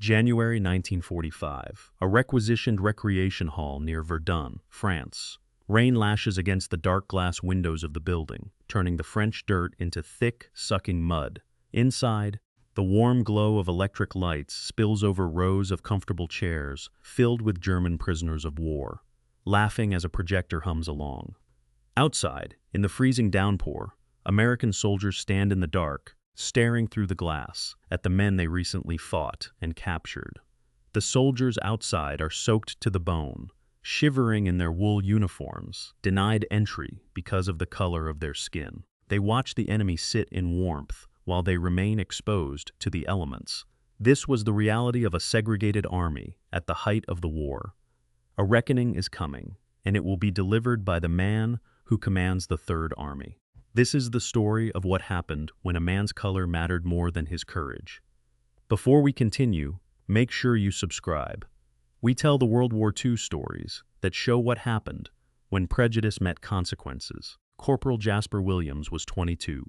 January 1945. A requisitioned recreation hall near Verdun, France. Rain lashes against the dark glass windows of the building, turning the French dirt into thick, sucking mud. Inside, the warm glow of electric lights spills over rows of comfortable chairs filled with German prisoners of war, laughing as a projector hums along. Outside, in the freezing downpour, American soldiers stand in the dark, staring through the glass at the men they recently fought and captured. The soldiers outside are soaked to the bone, shivering in their wool uniforms, denied entry because of the color of their skin. They watch the enemy sit in warmth while they remain exposed to the elements. This was the reality of a segregated army at the height of the war. A reckoning is coming, and it will be delivered by the man who commands the Third Army. This is the story of what happened when a man's color mattered more than his courage. Before we continue, make sure you subscribe. We tell the World War II stories that show what happened when prejudice met consequences. Corporal Jasper Williams was 22,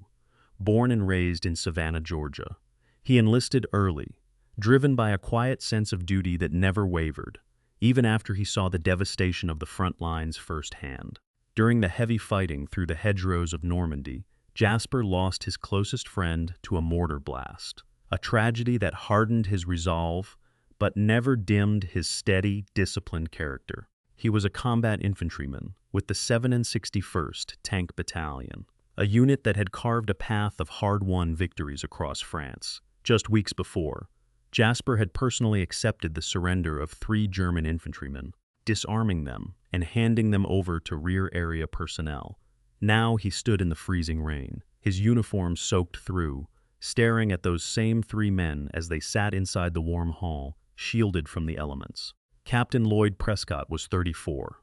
born and raised in Savannah, Georgia. He enlisted early, driven by a quiet sense of duty that never wavered, even after he saw the devastation of the front lines firsthand. During the heavy fighting through the hedgerows of Normandy, Jasper lost his closest friend to a mortar blast, a tragedy that hardened his resolve but never dimmed his steady, disciplined character. He was a combat infantryman with the 761st Tank Battalion, a unit that had carved a path of hard-won victories across France. Just weeks before, Jasper had personally accepted the surrender of 3 German infantrymen, disarming them and handing them over to rear area personnel. Now he stood in the freezing rain, his uniform soaked through, staring at those same 3 men as they sat inside the warm hall, shielded from the elements. Captain Lloyd Prescott was 34,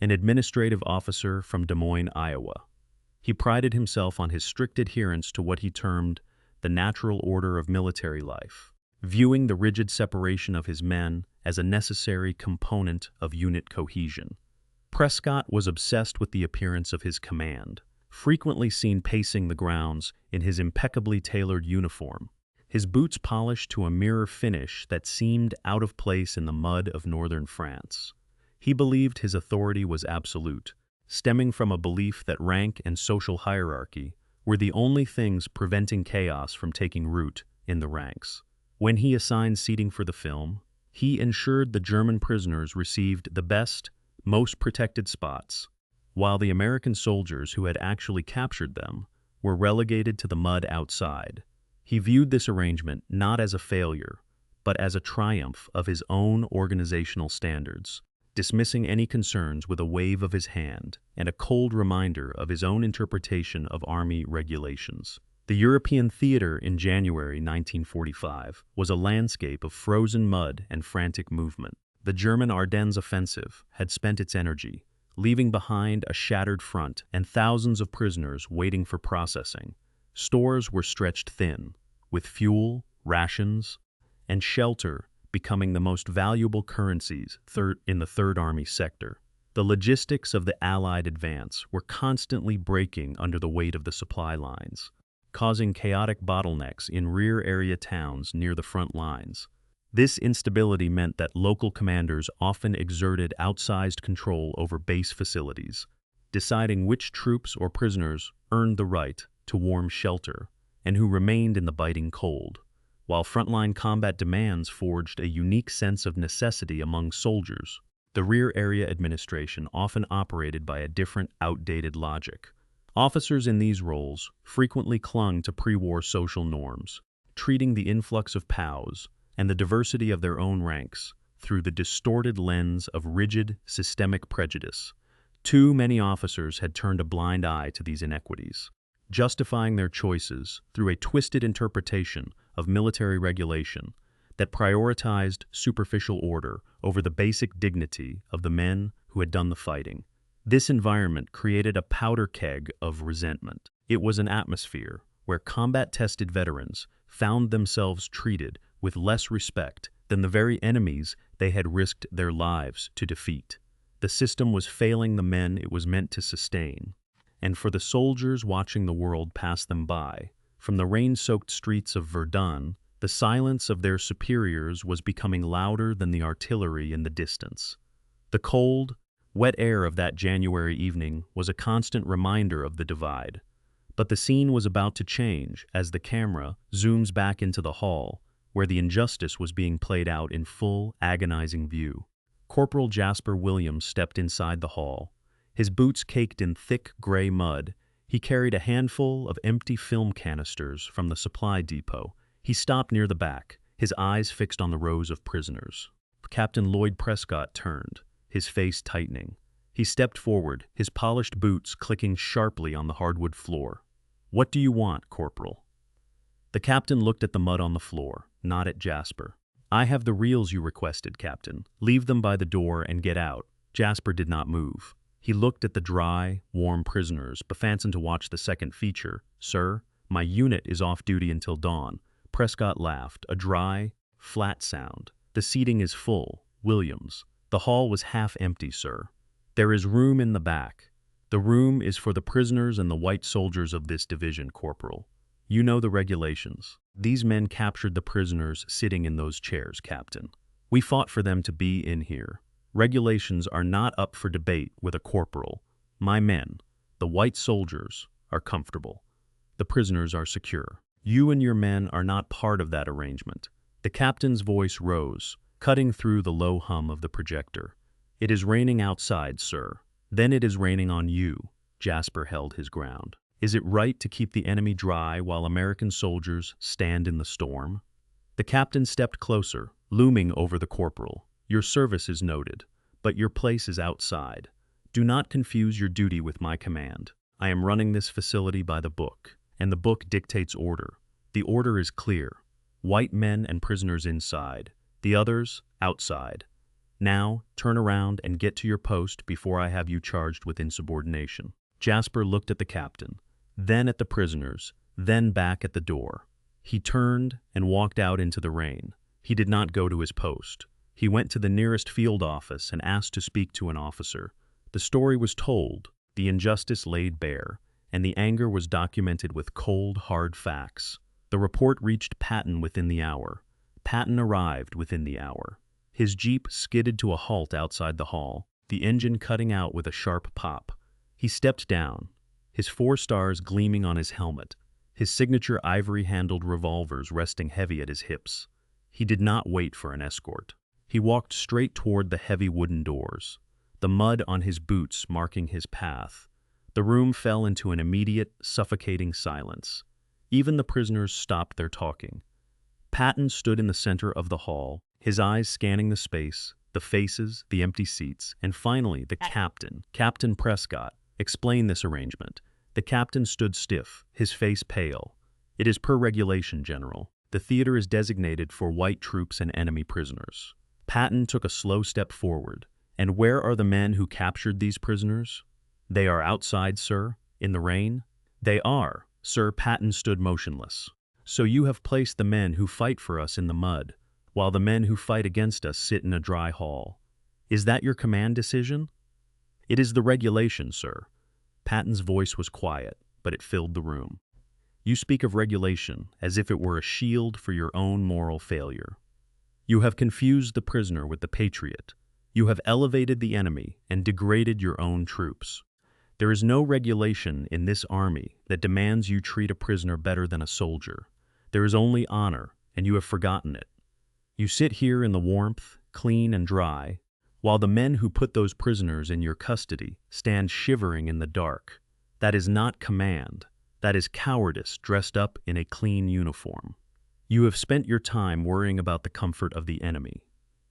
an administrative officer from Des Moines, Iowa. He prided himself on his strict adherence to what he termed the natural order of military life, viewing the rigid separation of his men as a necessary component of unit cohesion. Prescott was obsessed with the appearance of his command, frequently seen pacing the grounds in his impeccably tailored uniform, his boots polished to a mirror finish that seemed out of place in the mud of northern France. He believed his authority was absolute, stemming from a belief that rank and social hierarchy were the only things preventing chaos from taking root in the ranks. When he assigned seating for the film, he ensured the German prisoners received the best, most protected spots, while the American soldiers who had actually captured them were relegated to the mud outside. He viewed this arrangement not as a failure, but as a triumph of his own organizational standards, dismissing any concerns with a wave of his hand and a cold reminder of his own interpretation of Army regulations. The European theater in January 1945 was a landscape of frozen mud and frantic movement. The German Ardennes offensive had spent its energy, leaving behind a shattered front and thousands of prisoners waiting for processing. Stores were stretched thin, with fuel, rations, and shelter becoming the most valuable currencies in the Third Army sector. The logistics of the Allied advance were constantly breaking under the weight of the supply lines, causing chaotic bottlenecks in rear area towns near the front lines. This instability meant that local commanders often exerted outsized control over base facilities, deciding which troops or prisoners earned the right to warm shelter and who remained in the biting cold, while frontline combat demands forged a unique sense of necessity among soldiers. The rear area administration often operated by a different, outdated logic. Officers in these roles frequently clung to pre-war social norms, treating the influx of POWs and the diversity of their own ranks through the distorted lens of rigid, systemic prejudice. Too many officers had turned a blind eye to these inequities, justifying their choices through a twisted interpretation of military regulation that prioritized superficial order over the basic dignity of the men who had done the fighting. This environment created a powder keg of resentment. It was an atmosphere where combat-tested veterans found themselves treated with less respect than the very enemies they had risked their lives to defeat. The system was failing the men it was meant to sustain, and for the soldiers watching the world pass them by, from the rain-soaked streets of Verdun The silence of their superiors was becoming louder than the artillery in the distance. The cold, wet air of that January evening was a constant reminder of the divide. But the scene was about to change as the camera zooms back into the hall, where the injustice was being played out in full, agonizing view. Corporal Jasper Williams stepped inside the hall. His boots caked in thick gray mud, he carried a handful of empty film canisters from the supply depot. He stopped near the back, his eyes fixed on the rows of prisoners. Captain Lloyd Prescott turned, his face tightening. He stepped forward, his polished boots clicking sharply on the hardwood floor. "What do you want, Corporal?" The captain looked at the mud on the floor, not at Jasper. "I have the reels you requested, Captain. Leave them by the door and get out." Jasper did not move. He looked at the dry, warm prisoners, befanson to watch the second feature. "Sir, my unit is off duty until dawn." Prescott laughed, a dry, flat sound. "The seating is full, Williams. The hall was half empty, sir. There is room in the back. The room is for the prisoners and the white soldiers of this division, Corporal. You know the regulations. These men captured the prisoners sitting in those chairs, Captain. We fought for them to be in here. Regulations are not up for debate with a corporal. My men, the white soldiers, are comfortable. The prisoners are secure. You and your men are not part of that arrangement." The captain's voice rose, cutting through the low hum of the projector. "It is raining outside, sir. Then it is raining on you." Jasper held his ground. "Is it right to keep the enemy dry while American soldiers stand in the storm?" The captain stepped closer, looming over the corporal. "Your service is noted, but your place is outside. Do not confuse your duty with my command. I am running this facility by the book, and the book dictates order. The order is clear. White men and prisoners inside, the others outside. Now, turn around and get to your post before I have you charged with insubordination." Jasper looked at the captain, then at the prisoners, then back at the door. He turned and walked out into the rain. He did not go to his post. He went to the nearest field office and asked to speak to an officer. The story was told, the injustice laid bare, and the anger was documented with cold, hard facts. The report reached Patton within the hour. Patton arrived within the hour. His jeep skidded to a halt outside the hall, the engine cutting out with a sharp pop. He stepped down, his 4 stars gleaming on his helmet, his signature ivory-handled revolvers resting heavy at his hips. He did not wait for an escort. He walked straight toward the heavy wooden doors, the mud on his boots marking his path. The room fell into an immediate, suffocating silence. Even the prisoners stopped their talking. Patton stood in the center of the hall, his eyes scanning the space, the faces, the empty seats, and finally the captain, Captain Prescott, explained this arrangement. The captain stood stiff, his face pale. "It is per regulation, General. The theater is designated for white troops and enemy prisoners." Patton took a slow step forward. "And where are the men who captured these prisoners?" "They are outside, sir, in the rain." "They are." Sir Patton stood motionless. "So you have placed the men who fight for us in the mud, while the men who fight against us sit in a dry hall. Is that your command decision?" "It is the regulation, sir." Patton's voice was quiet, but it filled the room. "You speak of regulation as if it were a shield for your own moral failure. You have confused the prisoner with the Patriot. You have elevated the enemy and degraded your own troops. There is no regulation in this army that demands you treat a prisoner better than a soldier. There is only honor, and you have forgotten it. You sit here in the warmth, clean and dry, while the men who put those prisoners in your custody stand shivering in the dark. That is not command. That is cowardice dressed up in a clean uniform. You have spent your time worrying about the comfort of the enemy,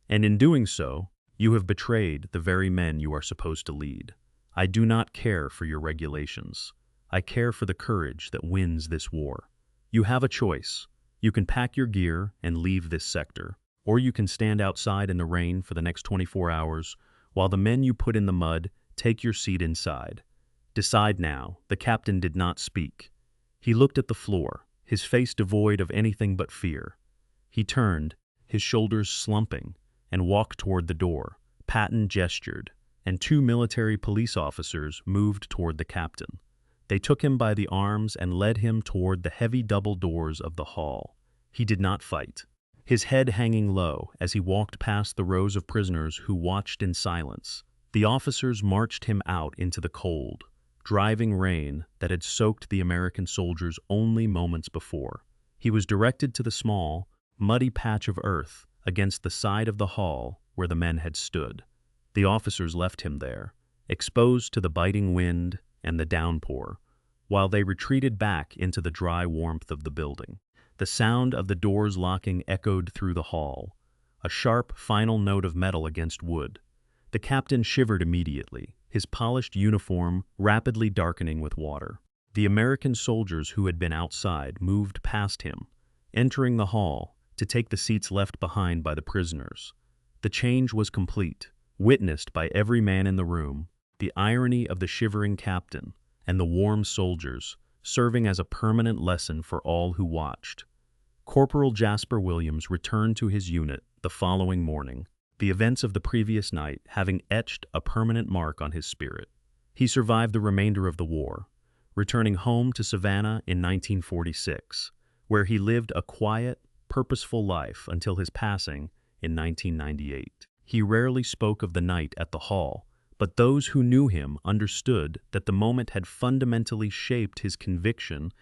and in doing so, you have betrayed the very men you are supposed to lead. I do not care for your regulations. I care for the courage that wins this war. You have a choice. You can pack your gear and leave this sector, or you can stand outside in the rain for the next 24 hours while the men you put in the mud take your seat inside. Decide now." The captain did not speak. He looked at the floor, his face devoid of anything but fear. He turned, his shoulders slumping, and walked toward the door. Patton gestured, and 2 military police officers moved toward the captain. They took him by the arms and led him toward the heavy double doors of the hall. He did not fight, his head hanging low as he walked past the rows of prisoners who watched in silence. The officers marched him out into the cold, driving rain that had soaked the American soldiers only moments before. He was directed to the small, muddy patch of earth against the side of the hall where the men had stood. The officers left him there, exposed to the biting wind and the downpour, while they retreated back into the dry warmth of the building. The sound of the doors locking echoed through the hall, a sharp, final note of metal against wood. The captain shivered immediately, his polished uniform rapidly darkening with water. The American soldiers who had been outside moved past him, entering the hall to take the seats left behind by the prisoners. The change was complete, witnessed by every man in the room, the irony of the shivering captain and the warm soldiers serving as a permanent lesson for all who watched. Corporal Jasper Williams returned to his unit the following morning, the events of the previous night having etched a permanent mark on his spirit. He survived the remainder of the war, returning home to Savannah in 1946, where he lived a quiet, purposeful life until his passing in 1998. He rarely spoke of the night at the hall, but those who knew him understood that the moment had fundamentally shaped his conviction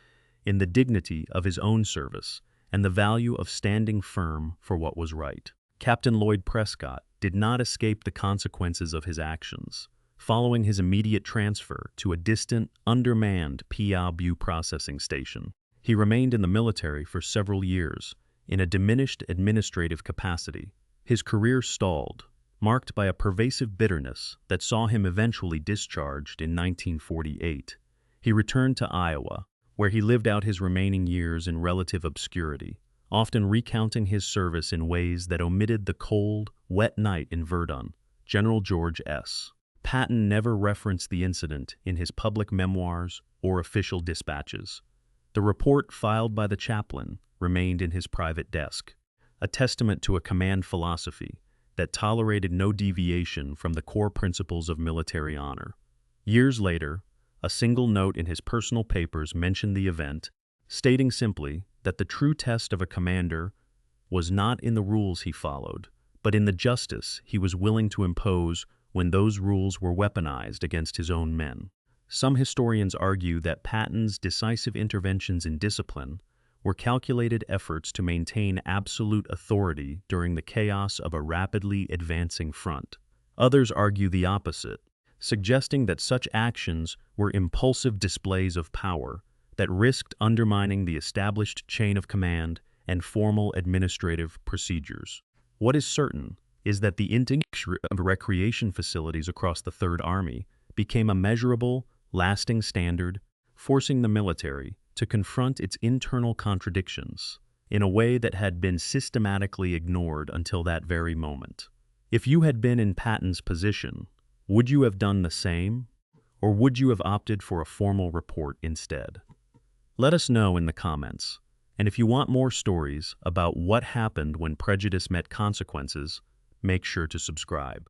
in the dignity of his own service and the value of standing firm for what was right. Captain Lloyd Prescott did not escape the consequences of his actions. Following his immediate transfer to a distant, undermanned PRBU processing station, he remained in the military for several years, in a diminished administrative capacity. His career stalled, marked by a pervasive bitterness that saw him eventually discharged in 1948. He returned to Iowa, where he lived out his remaining years in relative obscurity, often recounting his service in ways that omitted the cold, wet night in Verdun. General George S. Patton never referenced the incident in his public memoirs or official dispatches. The report filed by the chaplain remained in his private desk, a testament to a command philosophy that tolerated no deviation from the core principles of military honor. Years later, a single note in his personal papers mentioned the event, stating simply that the true test of a commander was not in the rules he followed, but in the justice he was willing to impose when those rules were weaponized against his own men. Some historians argue that Patton's decisive interventions in discipline were calculated efforts to maintain absolute authority during the chaos of a rapidly advancing front. Others argue the opposite, suggesting that such actions were impulsive displays of power that risked undermining the established chain of command and formal administrative procedures. What is certain is that the integration of recreation facilities across the Third Army became a measurable, lasting standard, forcing the military to confront its internal contradictions in a way that had been systematically ignored until that very moment. If you had been in Patton's position, would you have done the same, or would you have opted for a formal report instead? Let us know in the comments, and if you want more stories about what happened when prejudice met consequences, make sure to subscribe.